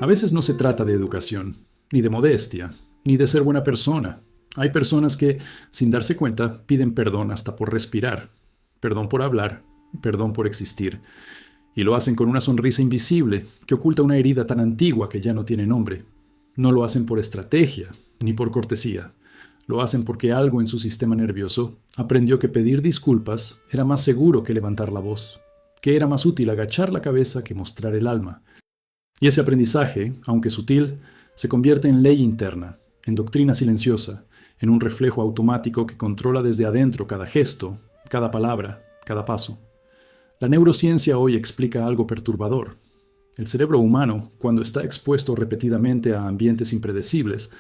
A veces no se trata de educación, ni de modestia, ni de ser buena persona. Hay personas que, sin darse cuenta, piden perdón hasta por respirar, perdón por hablar, perdón por existir. Y lo hacen con una sonrisa invisible que oculta una herida tan antigua que ya no tiene nombre. No lo hacen por estrategia, ni por cortesía. Lo hacen porque algo en su sistema nervioso aprendió que pedir disculpas era más seguro que levantar la voz, que era más útil agachar la cabeza que mostrar el alma. Y ese aprendizaje, aunque sutil, se convierte en ley interna, en doctrina silenciosa, en un reflejo automático que controla desde adentro cada gesto, cada palabra, cada paso. La neurociencia hoy explica algo perturbador. El cerebro humano, cuando está expuesto repetidamente a ambientes impredecibles,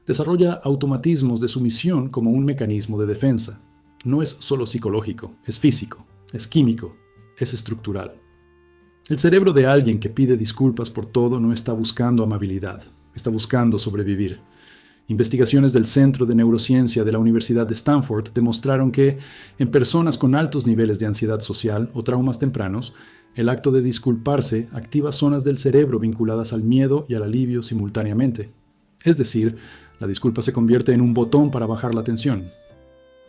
desarrolla automatismos de sumisión como un mecanismo de defensa. No es solo psicológico, es físico, es químico, es estructural. El cerebro de alguien que pide disculpas por todo no está buscando amabilidad, está buscando sobrevivir. Investigaciones del Centro de Neurociencia de la Universidad de Stanford demostraron que, en personas con altos niveles de ansiedad social o traumas tempranos, el acto de disculparse activa zonas del cerebro vinculadas al miedo y al alivio simultáneamente. Es decir, la disculpa se convierte en un botón para bajar la tensión.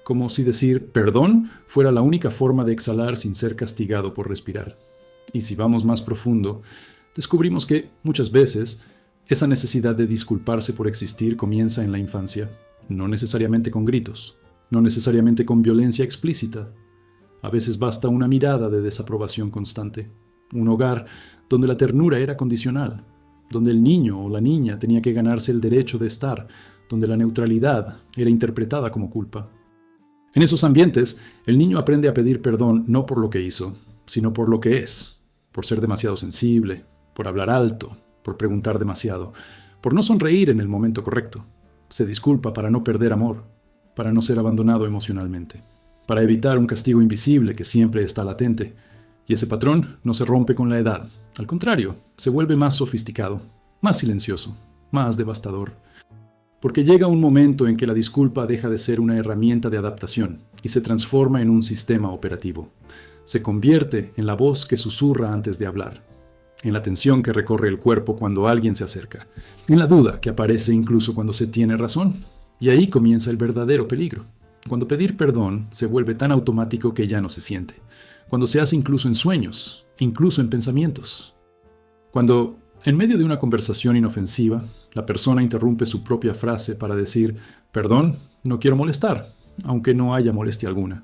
Como si decir perdón fuera la única forma de exhalar sin ser castigado por respirar. Y si vamos más profundo, descubrimos que, muchas veces, esa necesidad de disculparse por existir comienza en la infancia, no necesariamente con gritos, no necesariamente con violencia explícita. A veces basta una mirada de desaprobación constante, un hogar donde la ternura era condicional, donde el niño o la niña tenía que ganarse el derecho de estar, donde la neutralidad era interpretada como culpa. En esos ambientes, el niño aprende a pedir perdón no por lo que hizo, sino por lo que es, por ser demasiado sensible, por hablar alto, por preguntar demasiado, por no sonreír en el momento correcto. Se disculpa para no perder amor, para no ser abandonado emocionalmente, para evitar un castigo invisible que siempre está latente. Y ese patrón no se rompe con la edad. Al contrario, se vuelve más sofisticado, más silencioso, más devastador. Porque llega un momento en que la disculpa deja de ser una herramienta de adaptación y se transforma en un sistema operativo. Se convierte en la voz que susurra antes de hablar, en la tensión que recorre el cuerpo cuando alguien se acerca, en la duda que aparece incluso cuando se tiene razón. Y ahí comienza el verdadero peligro, cuando pedir perdón se vuelve tan automático que ya no se siente, cuando se hace incluso en sueños, incluso en pensamientos. Cuando, en medio de una conversación inofensiva, la persona interrumpe su propia frase para decir, perdón, no quiero molestar, aunque no haya molestia alguna.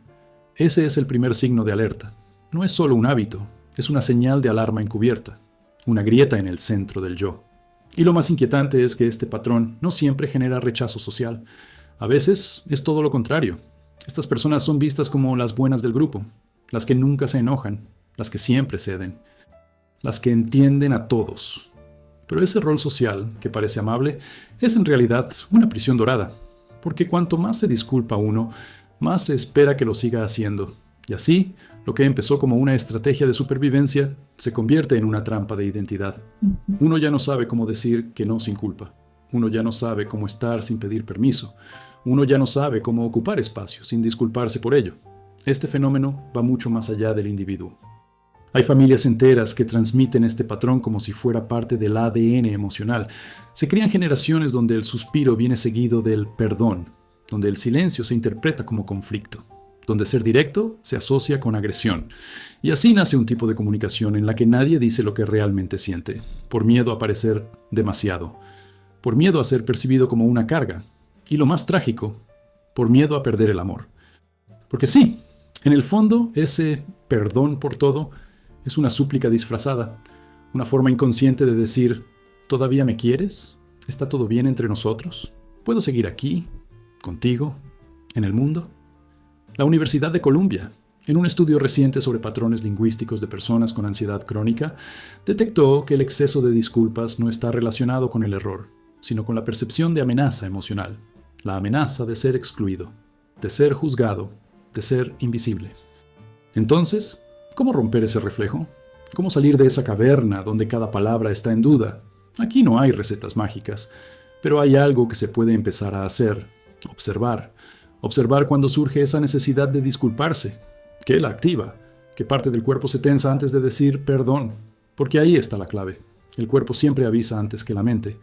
Ese es el primer signo de alerta. No es solo un hábito, es una señal de alarma encubierta, una grieta en el centro del yo. Y lo más inquietante es que este patrón no siempre genera rechazo social. A veces es todo lo contrario. Estas personas son vistas como las buenas del grupo, las que nunca se enojan, las que siempre ceden, las que entienden a todos. Pero ese rol social, que parece amable, es en realidad una prisión dorada, porque cuanto más se disculpa uno, más se espera que lo siga haciendo. Y así, lo que empezó como una estrategia de supervivencia se convierte en una trampa de identidad. Uno ya no sabe cómo decir que no sin culpa. Uno ya no sabe cómo estar sin pedir permiso. Uno ya no sabe cómo ocupar espacio sin disculparse por ello. Este fenómeno va mucho más allá del individuo. Hay familias enteras que transmiten este patrón como si fuera parte del ADN emocional. Se crían generaciones donde el suspiro viene seguido del perdón, donde el silencio se interpreta como conflicto, donde ser directo se asocia con agresión. Y así nace un tipo de comunicación en la que nadie dice lo que realmente siente, por miedo a parecer demasiado, por miedo a ser percibido como una carga, y lo más trágico, por miedo a perder el amor. Porque sí, en el fondo, ese perdón por todo es una súplica disfrazada, una forma inconsciente de decir, ¿todavía me quieres? ¿Está todo bien entre nosotros? ¿Puedo seguir aquí, contigo, en el mundo? La Universidad de Columbia, en un estudio reciente sobre patrones lingüísticos de personas con ansiedad crónica, detectó que el exceso de disculpas no está relacionado con el error, sino con la percepción de amenaza emocional, la amenaza de ser excluido, de ser juzgado, de ser invisible. Entonces, ¿cómo romper ese reflejo? ¿Cómo salir de esa caverna donde cada palabra está en duda? Aquí no hay recetas mágicas, pero hay algo que se puede empezar a hacer, observar. Observar cuando surge esa necesidad de disculparse, qué la activa, qué parte del cuerpo se tensa antes de decir perdón, porque ahí está la clave. El cuerpo siempre avisa antes que la mente.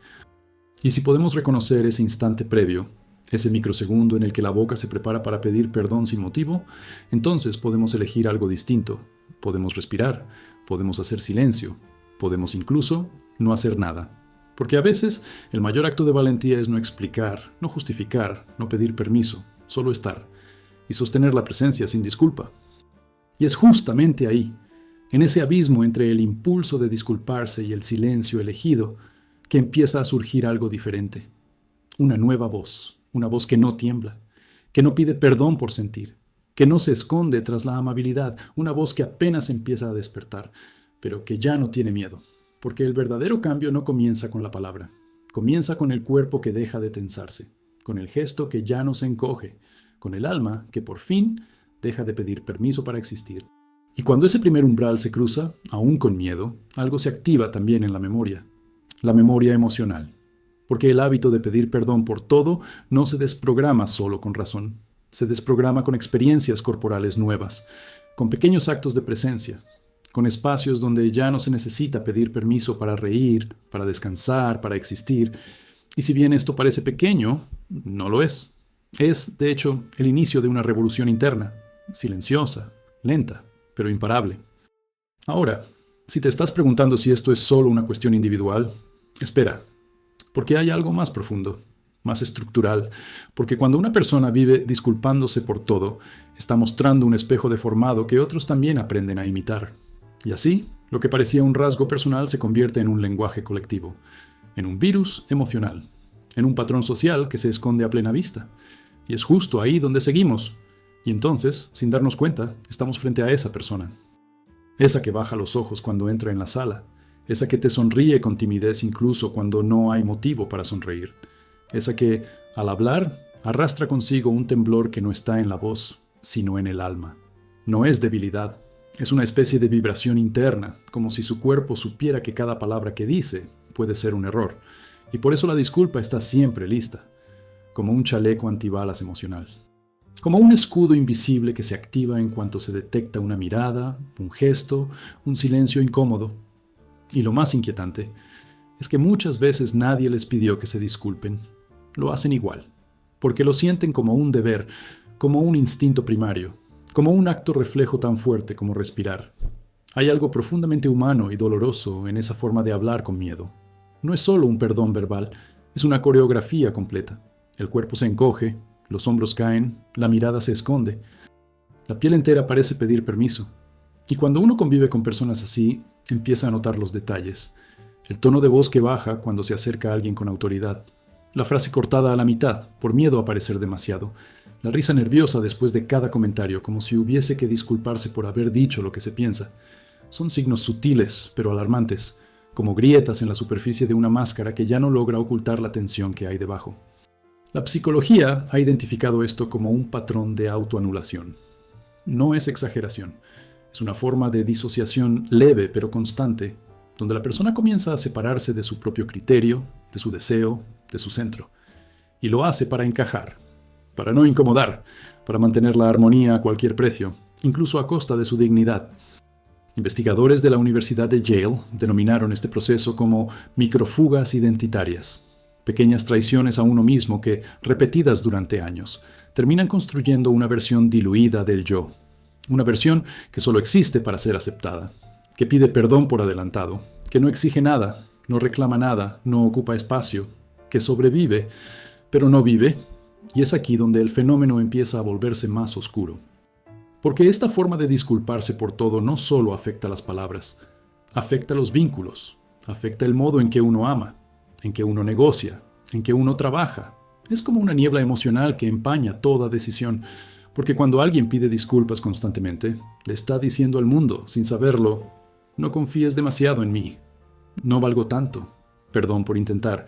Y si podemos reconocer ese instante previo, ese microsegundo en el que la boca se prepara para pedir perdón sin motivo, entonces podemos elegir algo distinto. Podemos respirar, podemos hacer silencio, podemos incluso no hacer nada. Porque a veces el mayor acto de valentía es no explicar, no justificar, no pedir permiso, solo estar y sostener la presencia sin disculpa. Y es justamente ahí, en ese abismo entre el impulso de disculparse y el silencio elegido, que empieza a surgir algo diferente. Una nueva voz, una voz que no tiembla, que no pide perdón por sentir, que no se esconde tras la amabilidad, una voz que apenas empieza a despertar, pero que ya no tiene miedo, porque el verdadero cambio no comienza con la palabra, comienza con el cuerpo que deja de tensarse, con el gesto que ya no se encoge, con el alma que por fin deja de pedir permiso para existir. Y cuando ese primer umbral se cruza, aún con miedo, algo se activa también en la memoria emocional. Porque el hábito de pedir perdón por todo no se desprograma solo con razón, se desprograma con experiencias corporales nuevas, con pequeños actos de presencia, con espacios donde ya no se necesita pedir permiso para reír, para descansar, para existir. Y si bien esto parece pequeño, no lo es. Es, de hecho, el inicio de una revolución interna, silenciosa, lenta, pero imparable. Ahora, si te estás preguntando si esto es solo una cuestión individual, espera, porque hay algo más profundo, más estructural, porque cuando una persona vive disculpándose por todo, está mostrando un espejo deformado que otros también aprenden a imitar. Y así, lo que parecía un rasgo personal se convierte en un lenguaje colectivo, en un virus emocional, en un patrón social que se esconde a plena vista. Y es justo ahí donde seguimos. Y entonces, sin darnos cuenta, estamos frente a esa persona. Esa que baja los ojos cuando entra en la sala. Esa que te sonríe con timidez incluso cuando no hay motivo para sonreír. Esa que, al hablar, arrastra consigo un temblor que no está en la voz, sino en el alma. No es debilidad, es una especie de vibración interna, como si su cuerpo supiera que cada palabra que dice puede ser un error. Y por eso la disculpa está siempre lista, como un chaleco antibalas emocional. Como un escudo invisible que se activa en cuanto se detecta una mirada, un gesto, un silencio incómodo. Y lo más inquietante es que muchas veces nadie les pidió que se disculpen. Lo hacen igual, porque lo sienten como un deber, como un instinto primario, como un acto reflejo tan fuerte como respirar. Hay algo profundamente humano y doloroso en esa forma de hablar con miedo. No es solo un perdón verbal, es una coreografía completa. El cuerpo se encoge, los hombros caen, la mirada se esconde. La piel entera parece pedir permiso. Y cuando uno convive con personas así, empieza a notar los detalles. El tono de voz que baja cuando se acerca a alguien con autoridad. La frase cortada a la mitad, por miedo a parecer demasiado. La risa nerviosa después de cada comentario, como si hubiese que disculparse por haber dicho lo que se piensa. Son signos sutiles, pero alarmantes, como grietas en la superficie de una máscara que ya no logra ocultar la tensión que hay debajo. La psicología ha identificado esto como un patrón de autoanulación. No es exageración, es una forma de disociación leve pero constante, donde la persona comienza a separarse de su propio criterio, de su deseo, de su centro. Y lo hace para encajar, para no incomodar, para mantener la armonía a cualquier precio, incluso a costa de su dignidad. Investigadores de la Universidad de Yale denominaron este proceso como microfugas identitarias. Pequeñas traiciones a uno mismo que, repetidas durante años, terminan construyendo una versión diluida del yo. Una versión que solo existe para ser aceptada, que pide perdón por adelantado, que no exige nada, no reclama nada, no ocupa espacio, que sobrevive, pero no vive, y es aquí donde el fenómeno empieza a volverse más oscuro. Porque esta forma de disculparse por todo no solo afecta las palabras, afecta los vínculos, afecta el modo en que uno ama, en que uno negocia, en que uno trabaja. Es como una niebla emocional que empaña toda decisión, porque cuando alguien pide disculpas constantemente, le está diciendo al mundo, sin saberlo, no confíes demasiado en mí, no valgo tanto, perdón por intentar.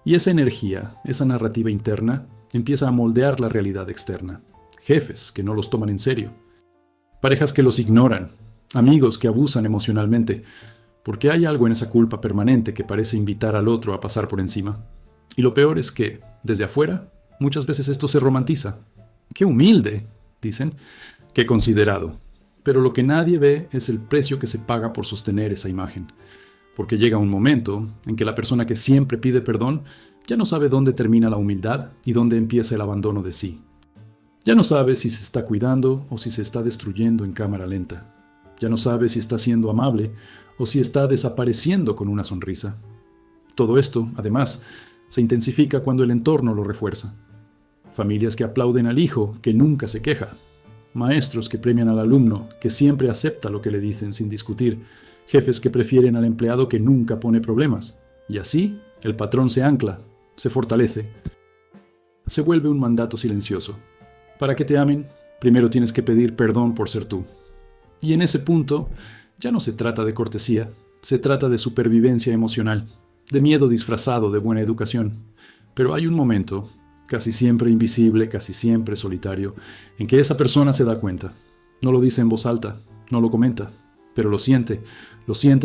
Y esa energía, esa narrativa interna, empieza a moldear la realidad externa. Jefes que no los toman en serio, parejas que los ignoran, amigos que abusan emocionalmente, porque hay algo en esa culpa permanente que parece invitar al otro a pasar por encima. Y lo peor es que, desde afuera, muchas veces esto se romantiza. ¡Qué humilde!, dicen. ¡Qué considerado! Pero lo que nadie ve es el precio que se paga por sostener esa imagen. Porque llega un momento en que la persona que siempre pide perdón ya no sabe dónde termina la humildad y dónde empieza el abandono de sí. Ya no sabe si se está cuidando o si se está destruyendo en cámara lenta. Ya no sabe si está siendo amable o si está desapareciendo con una sonrisa. Todo esto, además, se intensifica cuando el entorno lo refuerza. Familias que aplauden al hijo, que nunca se queja. Maestros que premian al alumno, que siempre acepta lo que le dicen sin discutir. Jefes que prefieren al empleado que nunca pone problemas. Y así, el patrón se ancla, se fortalece. Se vuelve un mandato silencioso. Para que te amen, primero tienes que pedir perdón por ser tú. Y en ese punto, ya no se trata de cortesía, se trata de supervivencia emocional, de miedo disfrazado de buena educación. Pero hay un momento, casi siempre invisible, casi siempre solitario, en que esa persona se da cuenta. No lo dice en voz alta, no lo comenta, pero lo siente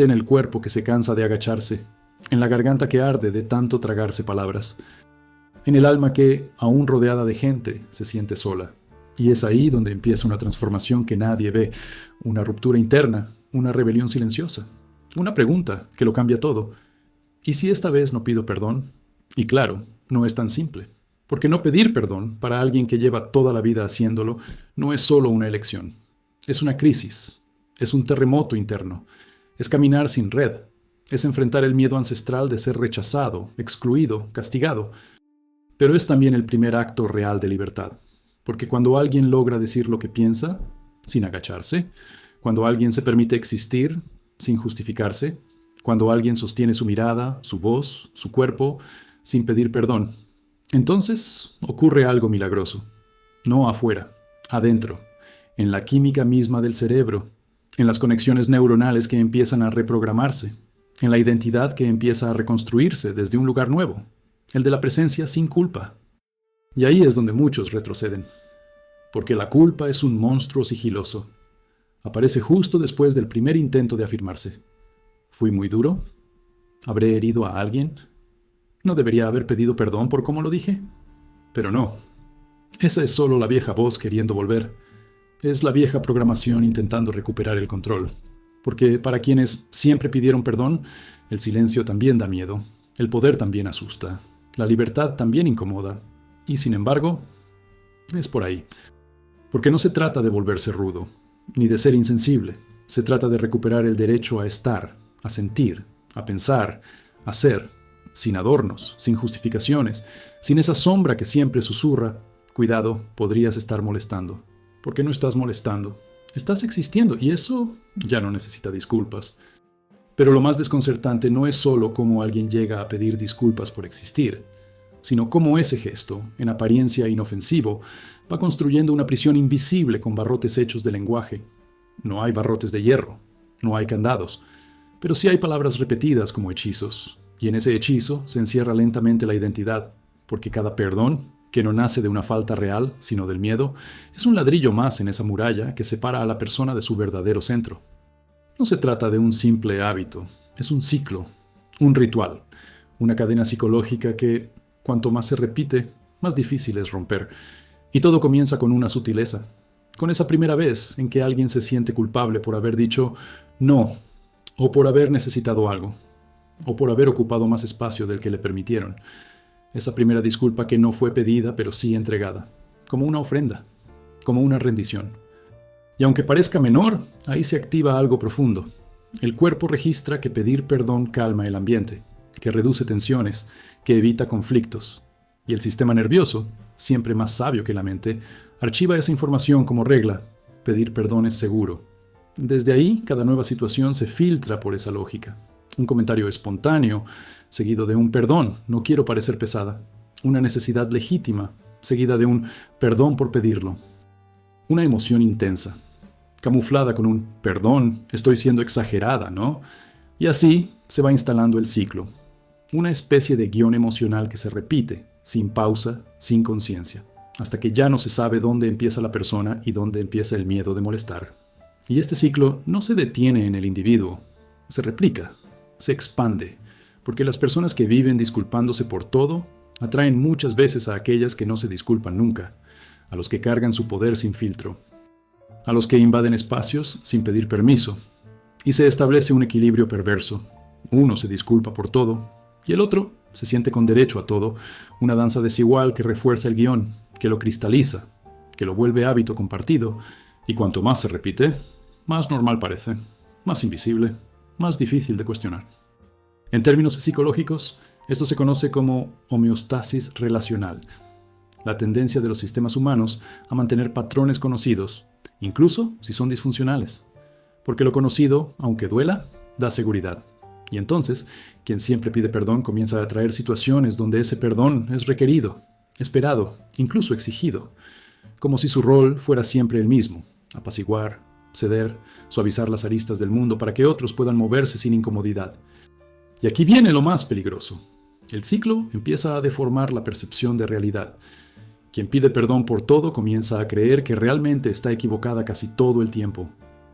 en el cuerpo que se cansa de agacharse, en la garganta que arde de tanto tragarse palabras, en el alma que, aún rodeada de gente, se siente sola. Y es ahí donde empieza una transformación que nadie ve, una ruptura interna, una rebelión silenciosa, una pregunta que lo cambia todo. ¿Y si esta vez no pido perdón? Y claro, no es tan simple, porque no pedir perdón para alguien que lleva toda la vida haciéndolo no es solo una elección, es una crisis, es un terremoto interno, es caminar sin red, es enfrentar el miedo ancestral de ser rechazado, excluido, castigado, pero es también el primer acto real de libertad. Porque cuando alguien logra decir lo que piensa, sin agacharse, cuando alguien se permite existir, sin justificarse, cuando alguien sostiene su mirada, su voz, su cuerpo, sin pedir perdón, entonces ocurre algo milagroso. No afuera, adentro, en la química misma del cerebro, en las conexiones neuronales que empiezan a reprogramarse, en la identidad que empieza a reconstruirse desde un lugar nuevo, el de la presencia sin culpa. Y ahí es donde muchos retroceden, porque la culpa es un monstruo sigiloso. Aparece justo después del primer intento de afirmarse. ¿Fui muy duro? ¿Habré herido a alguien? ¿No debería haber pedido perdón por cómo lo dije? Pero no. Esa es solo la vieja voz queriendo volver. Es la vieja programación intentando recuperar el control. Porque para quienes siempre pidieron perdón, el silencio también da miedo, el poder también asusta, la libertad también incomoda. Y sin embargo, es por ahí. Porque no se trata de volverse rudo, ni de ser insensible. Se trata de recuperar el derecho a estar, a sentir, a pensar, a ser, sin adornos, sin justificaciones, sin esa sombra que siempre susurra: cuidado, podrías estar molestando. Porque no estás molestando, estás existiendo, y eso ya no necesita disculpas. Pero lo más desconcertante no es solo cómo alguien llega a pedir disculpas por existir, sino cómo ese gesto, en apariencia inofensivo, va construyendo una prisión invisible con barrotes hechos de lenguaje. No hay barrotes de hierro, no hay candados, pero sí hay palabras repetidas como hechizos, y en ese hechizo se encierra lentamente la identidad, porque cada perdón, que no nace de una falta real, sino del miedo, es un ladrillo más en esa muralla que separa a la persona de su verdadero centro. No se trata de un simple hábito, es un ciclo, un ritual, una cadena psicológica que, cuanto más se repite, más difícil es romper. Y todo comienza con una sutileza, con esa primera vez en que alguien se siente culpable por haber dicho no, o por haber necesitado algo, o por haber ocupado más espacio del que le permitieron. Esa primera disculpa que no fue pedida, pero sí entregada, como una ofrenda, como una rendición. Y aunque parezca menor, ahí se activa algo profundo. El cuerpo registra que pedir perdón calma el ambiente, que reduce tensiones, que evita conflictos. Y el sistema nervioso, siempre más sabio que la mente, archiva esa información como regla: pedir perdón es seguro. Desde ahí, cada nueva situación se filtra por esa lógica. Un comentario espontáneo, seguido de un perdón, no quiero parecer pesada. Una necesidad legítima, seguida de un perdón por pedirlo. Una emoción intensa, camuflada con un perdón, estoy siendo exagerada, ¿no? Y así se va instalando el ciclo. Una especie de guión emocional que se repite, sin pausa, sin conciencia, hasta que ya no se sabe dónde empieza la persona y dónde empieza el miedo de molestar. Y este ciclo no se detiene en el individuo, se replica, se expande, porque las personas que viven disculpándose por todo atraen muchas veces a aquellas que no se disculpan nunca, a los que cargan su poder sin filtro, a los que invaden espacios sin pedir permiso, y se establece un equilibrio perverso, Uno se disculpa por todo y el otro se siente con derecho a todo, una danza desigual que refuerza el guión, que lo cristaliza, que lo vuelve hábito compartido, y cuanto más se repite, más normal parece, más invisible, más difícil de cuestionar. En términos psicológicos, esto se conoce como homeostasis relacional, la tendencia de los sistemas humanos a mantener patrones conocidos, incluso si son disfuncionales, porque lo conocido, aunque duela, da seguridad. Y entonces, quien siempre pide perdón comienza a atraer situaciones donde ese perdón es requerido, esperado, incluso exigido, como si su rol fuera siempre el mismo: apaciguar, ceder, suavizar las aristas del mundo para que otros puedan moverse sin incomodidad. Y aquí viene lo más peligroso. El ciclo empieza a deformar la percepción de realidad. Quien pide perdón por todo comienza a creer que realmente está equivocada casi todo el tiempo,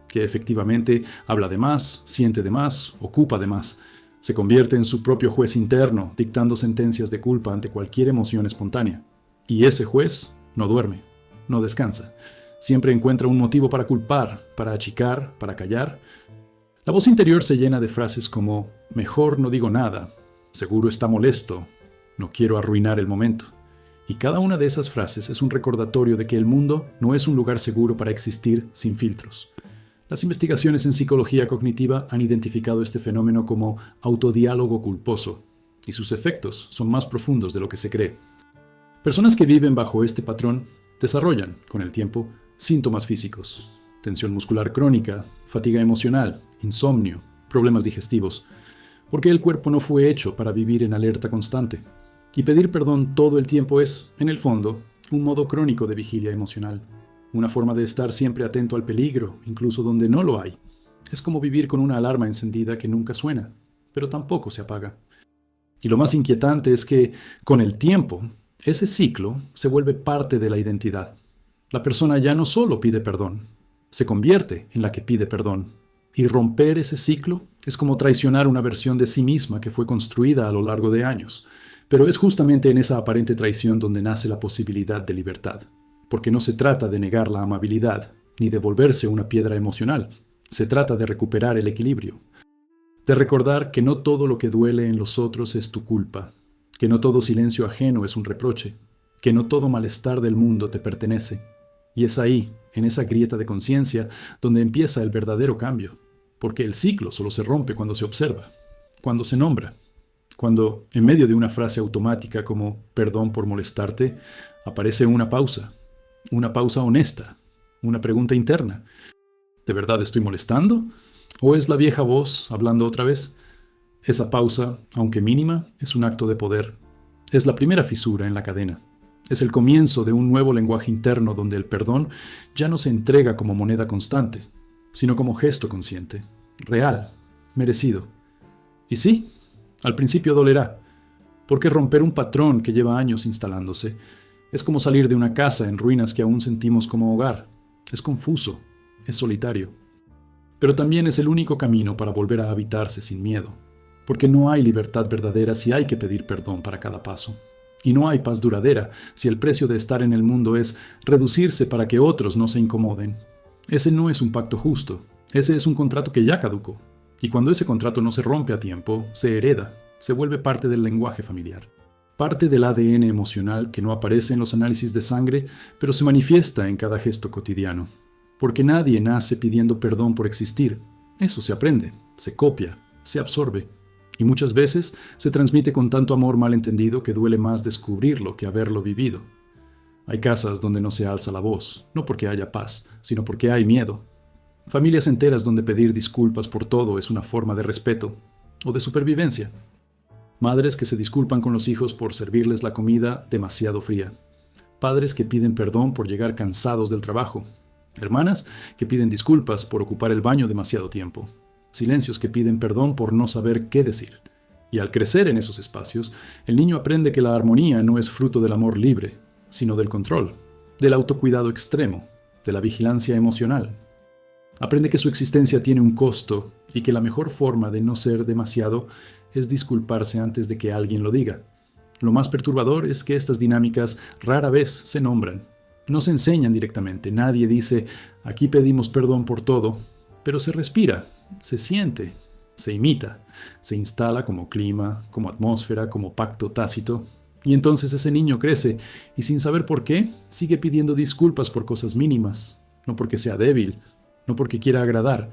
que efectivamente habla de más, siente de más, ocupa de más. Se convierte en su propio juez interno, dictando sentencias de culpa ante cualquier emoción espontánea. Y ese juez no duerme, no descansa. Siempre encuentra un motivo para culpar, para achicar, para callar. La voz interior se llena de frases como: mejor no digo nada, seguro está molesto, no quiero arruinar el momento. Y cada una de esas frases es un recordatorio de que el mundo no es un lugar seguro para existir sin filtros. Las investigaciones en psicología cognitiva han identificado este fenómeno como autodiálogo culposo, y sus efectos son más profundos de lo que se cree. Personas que viven bajo este patrón desarrollan, con el tiempo, síntomas físicos: tensión muscular crónica, fatiga emocional, insomnio, problemas digestivos, porque el cuerpo no fue hecho para vivir en alerta constante. Y pedir perdón todo el tiempo es, en el fondo, un modo crónico de vigilia emocional. Una forma de estar siempre atento al peligro, incluso donde no lo hay. Es como vivir con una alarma encendida que nunca suena, pero tampoco se apaga. Y lo más inquietante es que, con el tiempo, ese ciclo se vuelve parte de la identidad. La persona ya no solo pide perdón, se convierte en la que pide perdón. Y romper ese ciclo es como traicionar una versión de sí misma que fue construida a lo largo de años. Pero es justamente en esa aparente traición donde nace la posibilidad de libertad. Porque no se trata de negar la amabilidad, ni de volverse una piedra emocional. Se trata de recuperar el equilibrio. De recordar que no todo lo que duele en los otros es tu culpa, que no todo silencio ajeno es un reproche, que no todo malestar del mundo te pertenece. Y es ahí, en esa grieta de conciencia, donde empieza el verdadero cambio. Porque el ciclo solo se rompe cuando se observa, cuando se nombra, cuando, en medio de una frase automática como «perdón por molestarte», aparece una pausa honesta, una pregunta interna. ¿De verdad estoy molestando? ¿O es la vieja voz hablando otra vez? Esa pausa, aunque mínima, es un acto de poder. Es la primera fisura en la cadena. Es el comienzo de un nuevo lenguaje interno donde el perdón ya no se entrega como moneda constante, sino como gesto consciente, real, merecido. Y sí, al principio dolerá, porque romper un patrón que lleva años instalándose es como salir de una casa en ruinas que aún sentimos como hogar. Es confuso, es solitario. Pero también es el único camino para volver a habitarse sin miedo, porque no hay libertad verdadera si hay que pedir perdón para cada paso. Y no hay paz duradera si el precio de estar en el mundo es reducirse para que otros no se incomoden. Ese no es un pacto justo, ese es un contrato que ya caducó. Y cuando ese contrato no se rompe a tiempo, se hereda, se vuelve parte del lenguaje familiar. Parte del ADN emocional que no aparece en los análisis de sangre, pero se manifiesta en cada gesto cotidiano. Porque nadie nace pidiendo perdón por existir. Eso se aprende, se copia, se absorbe. Y muchas veces se transmite con tanto amor malentendido que duele más descubrirlo que haberlo vivido. Hay casas donde no se alza la voz, no porque haya paz, sino porque hay miedo. Familias enteras donde pedir disculpas por todo es una forma de respeto o de supervivencia. Madres que se disculpan con los hijos por servirles la comida demasiado fría. Padres que piden perdón por llegar cansados del trabajo. Hermanas que piden disculpas por ocupar el baño demasiado tiempo. Silencios que piden perdón por no saber qué decir. Y al crecer en esos espacios, el niño aprende que la armonía no es fruto del amor libre, sino del control, del autocuidado extremo, de la vigilancia emocional. Aprende que su existencia tiene un costo y que la mejor forma de no ser demasiado es disculparse antes de que alguien lo diga. Lo más perturbador es que estas dinámicas rara vez se nombran. No se enseñan directamente. Nadie dice, aquí pedimos perdón por todo, pero se respira, se siente, se imita, se instala como clima, como atmósfera, como pacto tácito. Y entonces ese niño crece y sin saber por qué, sigue pidiendo disculpas por cosas mínimas, no porque sea débil, no porque quiera agradar,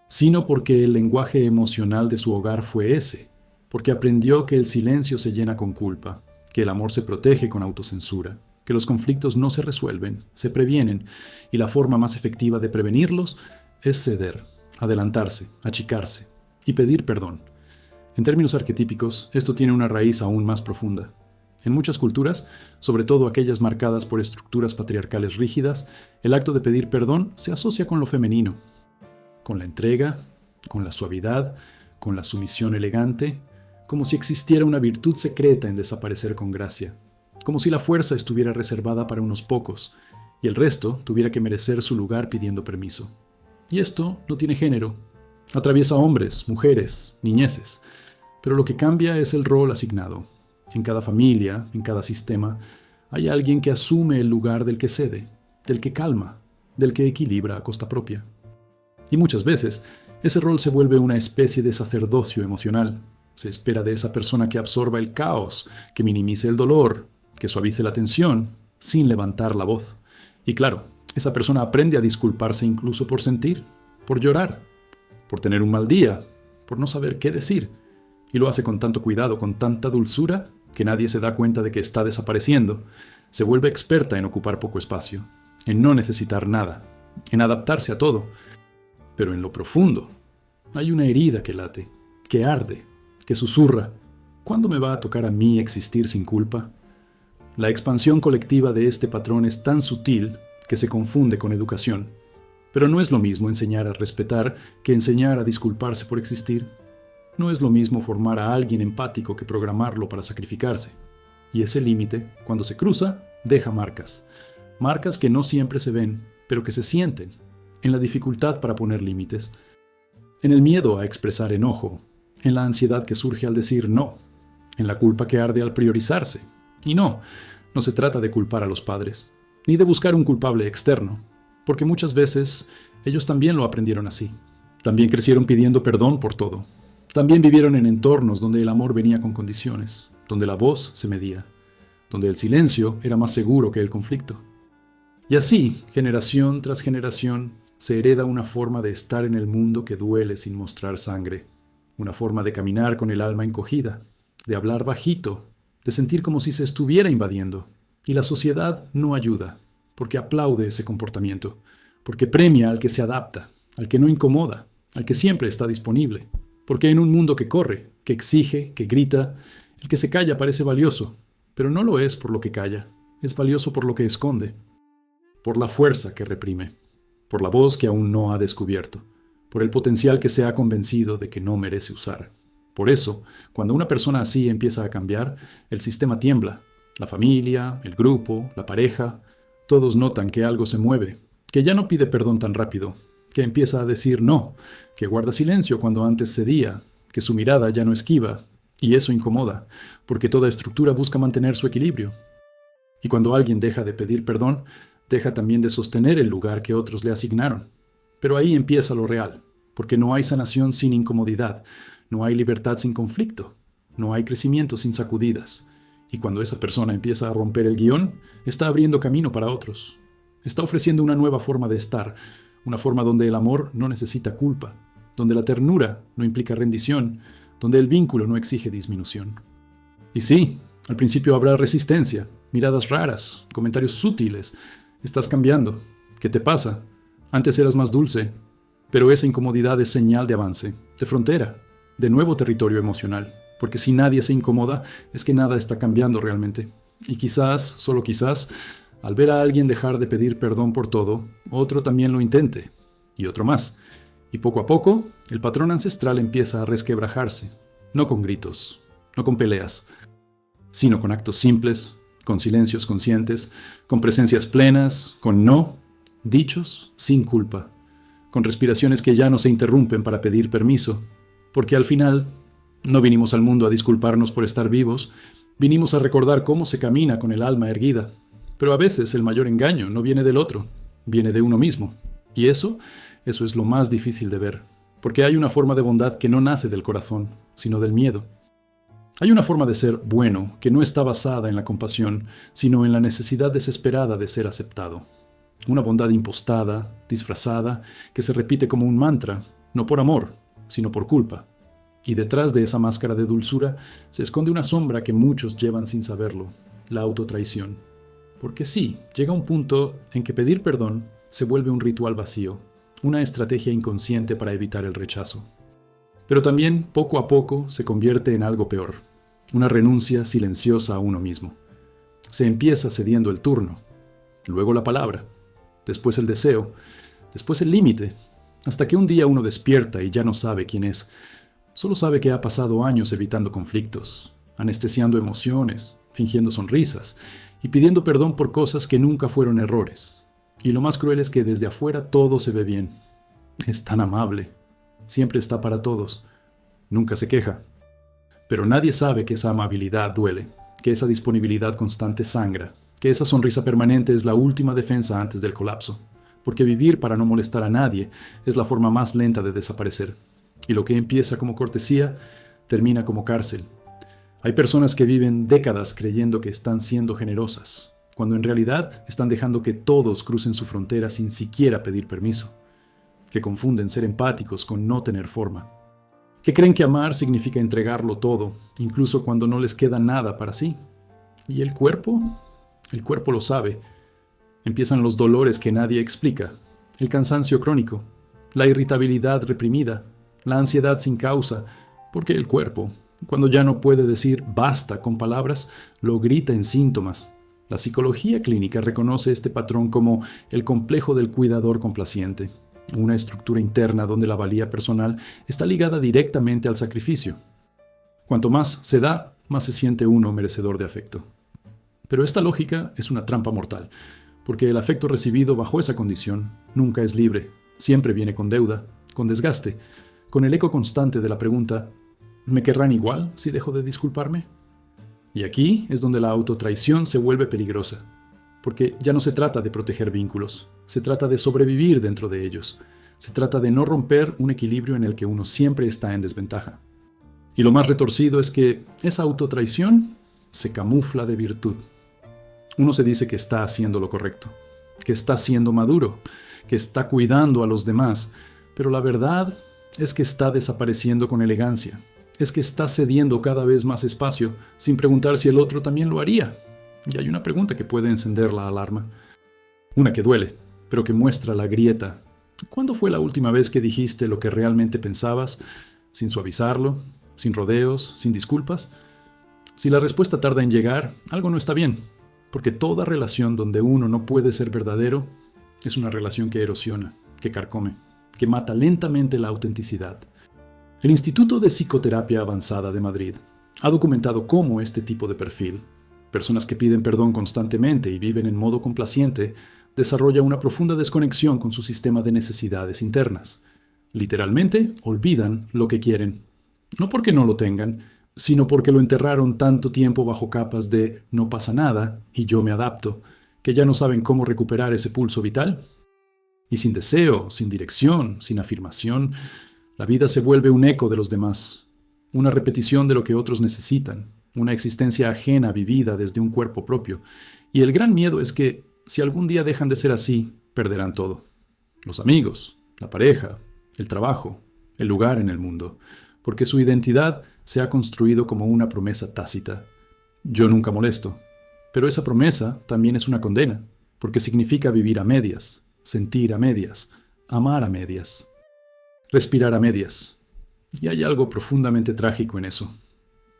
sino porque el lenguaje emocional de su hogar fue ese, porque aprendió que el silencio se llena con culpa, que el amor se protege con autocensura, que los conflictos no se resuelven, se previenen, y la forma más efectiva de prevenirlos es ceder, adelantarse, achicarse y pedir perdón. En términos arquetípicos, esto tiene una raíz aún más profunda. En muchas culturas, sobre todo aquellas marcadas por estructuras patriarcales rígidas, el acto de pedir perdón se asocia con lo femenino, con la entrega, con la suavidad, con la sumisión elegante, como si existiera una virtud secreta en desaparecer con gracia, como si la fuerza estuviera reservada para unos pocos y el resto tuviera que merecer su lugar pidiendo permiso. Y esto no tiene género. Atraviesa hombres, mujeres, niñeces, pero lo que cambia es el rol asignado. En cada familia, en cada sistema, hay alguien que asume el lugar del que cede, del que calma, del que equilibra a costa propia. Y muchas veces, ese rol se vuelve una especie de sacerdocio emocional. Se espera de esa persona que absorba el caos, que minimice el dolor, que suavice la tensión, sin levantar la voz. Y claro, esa persona aprende a disculparse incluso por sentir, por llorar, por tener un mal día, por no saber qué decir. Y lo hace con tanto cuidado, con tanta dulzura, que nadie se da cuenta de que está desapareciendo. Se vuelve experta en ocupar poco espacio, en no necesitar nada, en adaptarse a todo. Pero en lo profundo, hay una herida que late, que arde, que susurra. ¿Cuándo me va a tocar a mí existir sin culpa? La expansión colectiva de este patrón es tan sutil que se confunde con educación. Pero no es lo mismo enseñar a respetar que enseñar a disculparse por existir. No es lo mismo formar a alguien empático que programarlo para sacrificarse. Y ese límite, cuando se cruza, deja marcas. Marcas que no siempre se ven, pero que se sienten. En la dificultad para poner límites. En el miedo a expresar enojo. En la ansiedad que surge al decir no. En la culpa que arde al priorizarse. Y no se trata de culpar a los padres, ni de buscar un culpable externo, porque muchas veces ellos también lo aprendieron así. También crecieron pidiendo perdón por todo. También vivieron en entornos donde el amor venía con condiciones, donde la voz se medía, donde el silencio era más seguro que el conflicto. Y así, generación tras generación, se hereda una forma de estar en el mundo que duele sin mostrar sangre, una forma de caminar con el alma encogida, de hablar bajito, de sentir como si se estuviera invadiendo. Y la sociedad no ayuda, porque aplaude ese comportamiento, porque premia al que se adapta, al que no incomoda, al que siempre está disponible. Porque en un mundo que corre, que exige, que grita, el que se calla parece valioso, pero no lo es por lo que calla, es valioso por lo que esconde, por la fuerza que reprime, por la voz que aún no ha descubierto, por el potencial que se ha convencido de que no merece usar. Por eso, cuando una persona así empieza a cambiar, el sistema tiembla. La familia, el grupo, la pareja, todos notan que algo se mueve, que ya no pide perdón tan rápido, que empieza a decir no, que guarda silencio cuando antes cedía, que su mirada ya no esquiva, y eso incomoda, porque toda estructura busca mantener su equilibrio. Y cuando alguien deja de pedir perdón, deja también de sostener el lugar que otros le asignaron. Pero ahí empieza lo real, porque no hay sanación sin incomodidad, no hay libertad sin conflicto, no hay crecimiento sin sacudidas. Y cuando esa persona empieza a romper el guión, está abriendo camino para otros. Está ofreciendo una nueva forma de estar, una forma donde el amor no necesita culpa, donde la ternura no implica rendición, donde el vínculo no exige disminución. Y sí, al principio habrá resistencia, miradas raras, comentarios sutiles. Estás cambiando. ¿Qué te pasa? Antes eras más dulce. Pero esa incomodidad es señal de avance, de frontera, de nuevo territorio emocional. Porque si nadie se incomoda, es que nada está cambiando realmente. Y quizás, solo quizás, al ver a alguien dejar de pedir perdón por todo, otro también lo intente. Y otro más. Y poco a poco, el patrón ancestral empieza a resquebrajarse. No con gritos, no con peleas, sino con actos simples, con silencios conscientes, con presencias plenas, con no, dichos sin culpa, con respiraciones que ya no se interrumpen para pedir permiso, porque al final no vinimos al mundo a disculparnos por estar vivos, vinimos a recordar cómo se camina con el alma erguida. Pero a veces el mayor engaño no viene del otro, viene de uno mismo. Y eso es lo más difícil de ver, Porque hay una forma de bondad que no nace del corazón, sino del miedo. Hay una forma de ser bueno que no está basada en la compasión, sino en la necesidad desesperada de ser aceptado. Una bondad impostada, disfrazada, que se repite como un mantra, no por amor, sino por culpa. Y detrás de esa máscara de dulzura se esconde una sombra que muchos llevan sin saberlo, la autotraición. Porque sí, llega un punto en que pedir perdón se vuelve un ritual vacío, una estrategia inconsciente para evitar el rechazo. Pero también, poco a poco, se convierte en algo peor, una renuncia silenciosa a uno mismo. Se empieza cediendo el turno, luego la palabra, después el deseo, después el límite, hasta que un día uno despierta y ya no sabe quién es. Solo sabe que ha pasado años evitando conflictos, anestesiando emociones, fingiendo sonrisas y pidiendo perdón por cosas que nunca fueron errores. Y lo más cruel es que desde afuera todo se ve bien. Es tan amable. Siempre está para todos. Nunca se queja. Pero nadie sabe que esa amabilidad duele, que esa disponibilidad constante sangra, que esa sonrisa permanente es la última defensa antes del colapso. Porque vivir para no molestar a nadie es la forma más lenta de desaparecer. Y lo que empieza como cortesía, termina como cárcel. Hay personas que viven décadas creyendo que están siendo generosas, cuando en realidad están dejando que todos crucen su frontera sin siquiera pedir permiso. Que confunden ser empáticos con no tener forma. Que creen que amar significa entregarlo todo, incluso cuando no les queda nada para sí. ¿Y el cuerpo? El cuerpo lo sabe. Empiezan los dolores que nadie explica, el cansancio crónico, la irritabilidad reprimida, la ansiedad sin causa, porque el cuerpo, cuando ya no puede decir basta con palabras, lo grita en síntomas. La psicología clínica reconoce este patrón como el complejo del cuidador complaciente, una estructura interna donde la valía personal está ligada directamente al sacrificio. Cuanto más se da, más se siente uno merecedor de afecto. Pero esta lógica es una trampa mortal, porque el afecto recibido bajo esa condición nunca es libre, siempre viene con deuda, con desgaste, con el eco constante de la pregunta, ¿me querrán igual si dejo de disculparme? Y aquí es donde la autotraición se vuelve peligrosa, porque ya no se trata de proteger vínculos, se trata de sobrevivir dentro de ellos, se trata de no romper un equilibrio en el que uno siempre está en desventaja. Y lo más retorcido es que esa autotraición se camufla de virtud. Uno se dice que está haciendo lo correcto, que está siendo maduro, que está cuidando a los demás, pero la verdad es que está desapareciendo con elegancia, es que está cediendo cada vez más espacio sin preguntar si el otro también lo haría. Y hay una pregunta que puede encender la alarma, una que duele, pero que muestra la grieta. ¿Cuándo fue la última vez que dijiste lo que realmente pensabas, sin suavizarlo, sin rodeos, sin disculpas? Si la respuesta tarda en llegar, algo no está bien, porque toda relación donde uno no puede ser verdadero es una relación que erosiona, que carcome, que mata lentamente la autenticidad. El Instituto de Psicoterapia Avanzada de Madrid ha documentado cómo este tipo de perfil, personas que piden perdón constantemente y viven en modo complaciente, desarrolla una profunda desconexión con su sistema de necesidades internas. Literalmente, olvidan lo que quieren. No porque no lo tengan, sino porque lo enterraron tanto tiempo bajo capas de no pasa nada y yo me adapto, que ya no saben cómo recuperar ese pulso vital. Y sin deseo, sin dirección, sin afirmación, la vida se vuelve un eco de los demás, una repetición de lo que otros necesitan, una existencia ajena vivida desde un cuerpo propio. Y el gran miedo es que, si algún día dejan de ser así, perderán todo. Los amigos, la pareja, el trabajo, el lugar en el mundo, porque su identidad se ha construido como una promesa tácita. Yo nunca molesto. Pero esa promesa también es una condena, porque significa vivir a medias, sentir a medias, amar a medias, respirar a medias. Y hay algo profundamente trágico en eso,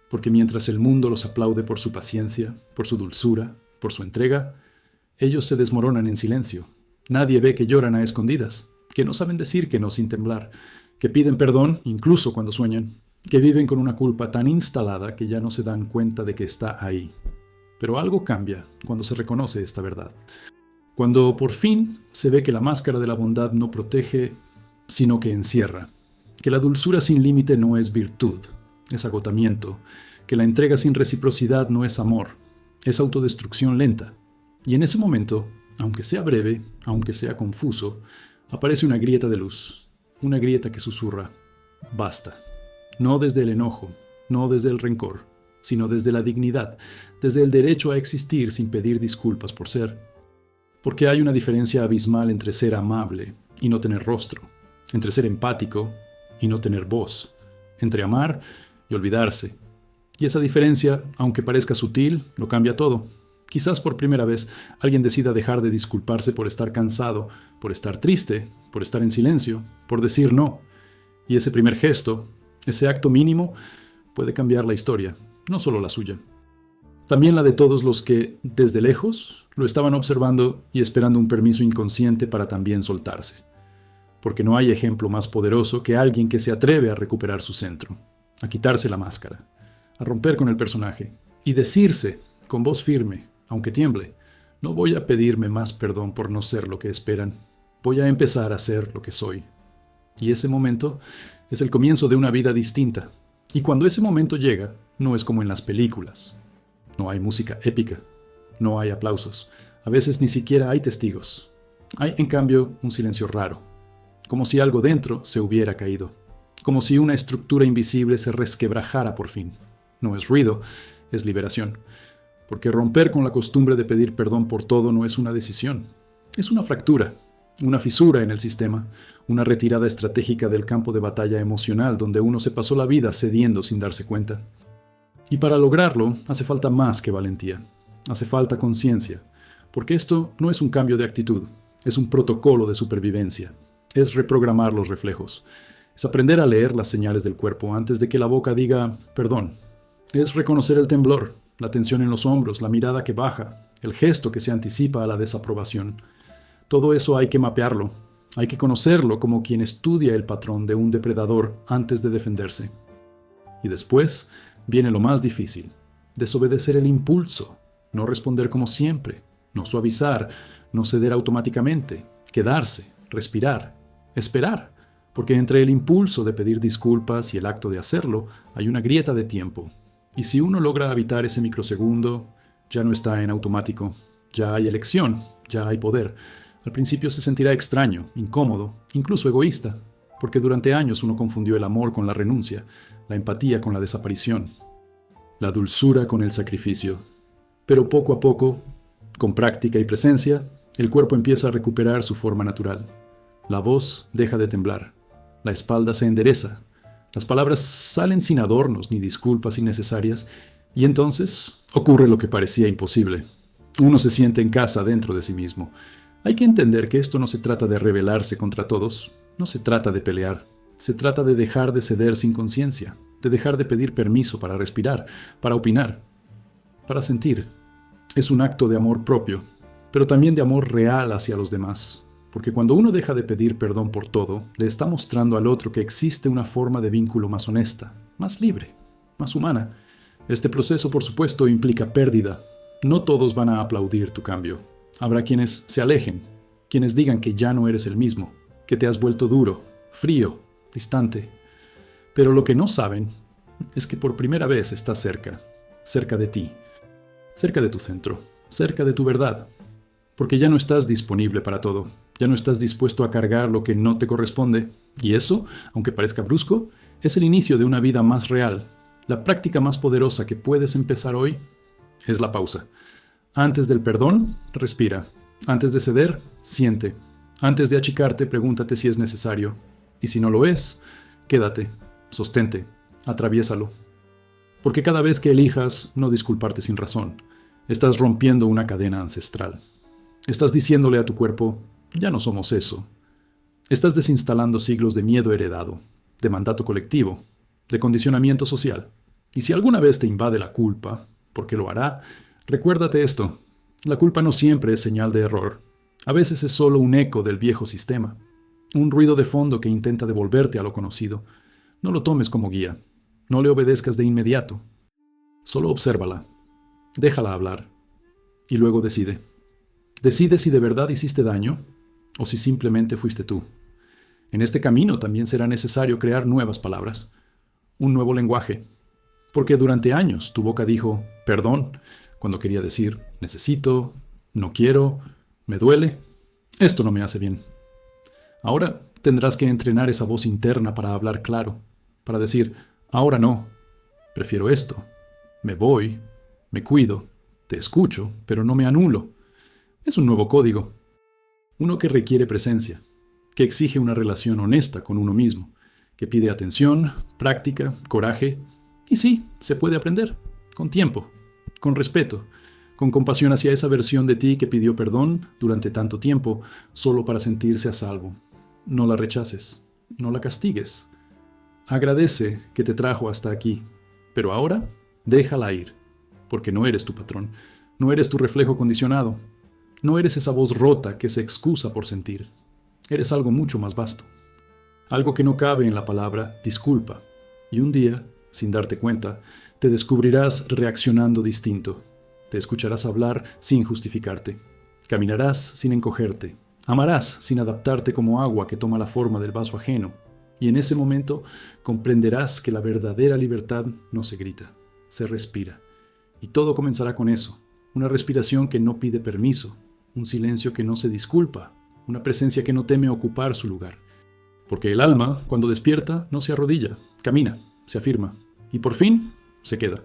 porque mientras el mundo los aplaude por su paciencia, por su dulzura, por su entrega, ellos se desmoronan en silencio. Nadie ve que lloran a escondidas, que no saben decir que no sin temblar, que piden perdón incluso cuando sueñan, que viven con una culpa tan instalada que ya no se dan cuenta de que está ahí. Pero algo cambia cuando se reconoce esta verdad. Cuando por fin se ve que la máscara de la bondad no protege, sino que encierra. Que la dulzura sin límite no es virtud, es agotamiento. Que la entrega sin reciprocidad no es amor, es autodestrucción lenta. Y en ese momento, aunque sea breve, aunque sea confuso, aparece una grieta de luz. una grieta que susurra, basta. No desde el enojo, no desde el rencor, sino desde la dignidad, desde el derecho a existir sin pedir disculpas por ser. Porque hay una diferencia abismal entre ser amable y no tener rostro, entre ser empático y no tener voz, entre amar y olvidarse. Y esa diferencia, aunque parezca sutil, lo cambia todo. Quizás por primera vez alguien decida dejar de disculparse por estar cansado, por estar triste, por estar en silencio, por decir no. Y ese primer gesto, ese acto mínimo, puede cambiar la historia, no solo la suya. También la de todos los que, desde lejos, lo estaban observando y esperando un permiso inconsciente para también soltarse. Porque no hay ejemplo más poderoso que alguien que se atreve a recuperar su centro, a quitarse la máscara, a romper con el personaje y decirse, con voz firme, aunque tiemble, no voy a pedirme más perdón por no ser lo que esperan, voy a empezar a ser lo que soy. Y ese momento es el comienzo de una vida distinta. Y cuando ese momento llega, no es como en las películas. No hay música épica, no hay aplausos, a veces ni siquiera hay testigos. Hay, en cambio, un silencio raro, como si algo dentro se hubiera caído, como si una estructura invisible se resquebrajara por fin. No es ruido, es liberación. Porque romper con la costumbre de pedir perdón por todo no es una decisión, es una fractura, una fisura en el sistema, una retirada estratégica del campo de batalla emocional donde uno se pasó la vida cediendo sin darse cuenta. Y para lograrlo hace falta más que valentía, hace falta conciencia, porque esto no es un cambio de actitud, es un protocolo de supervivencia, es reprogramar los reflejos, es aprender a leer las señales del cuerpo antes de que la boca diga perdón, es reconocer el temblor, la tensión en los hombros, la mirada que baja, el gesto que se anticipa a la desaprobación. Todo eso hay que mapearlo, hay que conocerlo como quien estudia el patrón de un depredador antes de defenderse. Y después viene lo más difícil, desobedecer el impulso, no responder como siempre, no suavizar, no ceder automáticamente, quedarse, respirar, esperar, porque entre el impulso de pedir disculpas y el acto de hacerlo hay una grieta de tiempo. Y si uno logra habitar ese microsegundo, ya no está en automático, ya hay elección, ya hay poder. Al principio se sentirá extraño, incómodo, incluso egoísta, porque durante años uno confundió el amor con la renuncia, la empatía con la desaparición, la dulzura con el sacrificio. Pero poco a poco, con práctica y presencia, el cuerpo empieza a recuperar su forma natural. La voz deja de temblar, la espalda se endereza, las palabras salen sin adornos ni disculpas innecesarias, y entonces ocurre lo que parecía imposible. Uno se siente en casa dentro de sí mismo. Hay que entender que esto no se trata de rebelarse contra todos, no se trata de pelear, se trata de dejar de ceder sin conciencia, de dejar de pedir permiso para respirar, para opinar, para sentir. Es un acto de amor propio, pero también de amor real hacia los demás. Porque cuando uno deja de pedir perdón por todo, le está mostrando al otro que existe una forma de vínculo más honesta, más libre, más humana. Este proceso, por supuesto, implica pérdida. No todos van a aplaudir tu cambio. Habrá quienes se alejen, quienes digan que ya no eres el mismo, que te has vuelto duro, frío, distante. Pero lo que no saben es que por primera vez estás cerca, cerca de ti, cerca de tu centro, cerca de tu verdad. Porque ya no estás disponible para todo. Ya no estás dispuesto a cargar lo que no te corresponde. Y eso, aunque parezca brusco, es el inicio de una vida más real. La práctica más poderosa que puedes empezar hoy es la pausa. Antes del perdón, respira. Antes de ceder, siente. Antes de achicarte, pregúntate si es necesario. Y si no lo es, quédate, sostente, atraviésalo. Porque cada vez que elijas no disculparte sin razón, estás rompiendo una cadena ancestral. Estás diciéndole a tu cuerpo, ya no somos eso. Estás desinstalando siglos de miedo heredado, de mandato colectivo, de condicionamiento social. Y si alguna vez te invade la culpa, porque lo hará, recuérdate esto. La culpa no siempre es señal de error. A veces es solo un eco del viejo sistema. Un ruido de fondo que intenta devolverte a lo conocido. No lo tomes como guía. No le obedezcas de inmediato. Solo obsérvala. Déjala hablar. Y luego decide. Decide si de verdad hiciste daño o si simplemente fuiste tú. En este camino también será necesario crear nuevas palabras, un nuevo lenguaje, porque durante años tu boca dijo perdón cuando quería decir necesito, no quiero, me duele, esto no me hace bien. Ahora tendrás que entrenar esa voz interna para hablar claro, para decir, ahora no, prefiero esto, me voy, me cuido, te escucho, pero no me anulo. Es un nuevo código, uno que requiere presencia, que exige una relación honesta con uno mismo, que pide atención, práctica, coraje, y sí, se puede aprender, con tiempo, con respeto, con compasión hacia esa versión de ti que pidió perdón durante tanto tiempo solo para sentirse a salvo. No la rechaces, no la castigues. Agradece que te trajo hasta aquí, pero ahora déjala ir, porque no eres tu patrón, no eres tu reflejo condicionado, no eres esa voz rota que se excusa por sentir. Eres algo mucho más vasto, algo que no cabe en la palabra disculpa, y un día, sin darte cuenta, te descubrirás reaccionando distinto. Te escucharás hablar sin justificarte. Caminarás sin encogerte. Amarás sin adaptarte como agua que toma la forma del vaso ajeno. Y en ese momento comprenderás que la verdadera libertad no se grita, se respira. Y todo comenzará con eso. Una respiración que no pide permiso. Un silencio que no se disculpa. Una presencia que no teme ocupar su lugar. Porque el alma, cuando despierta, no se arrodilla, camina, se afirma. Y por fin, se queda.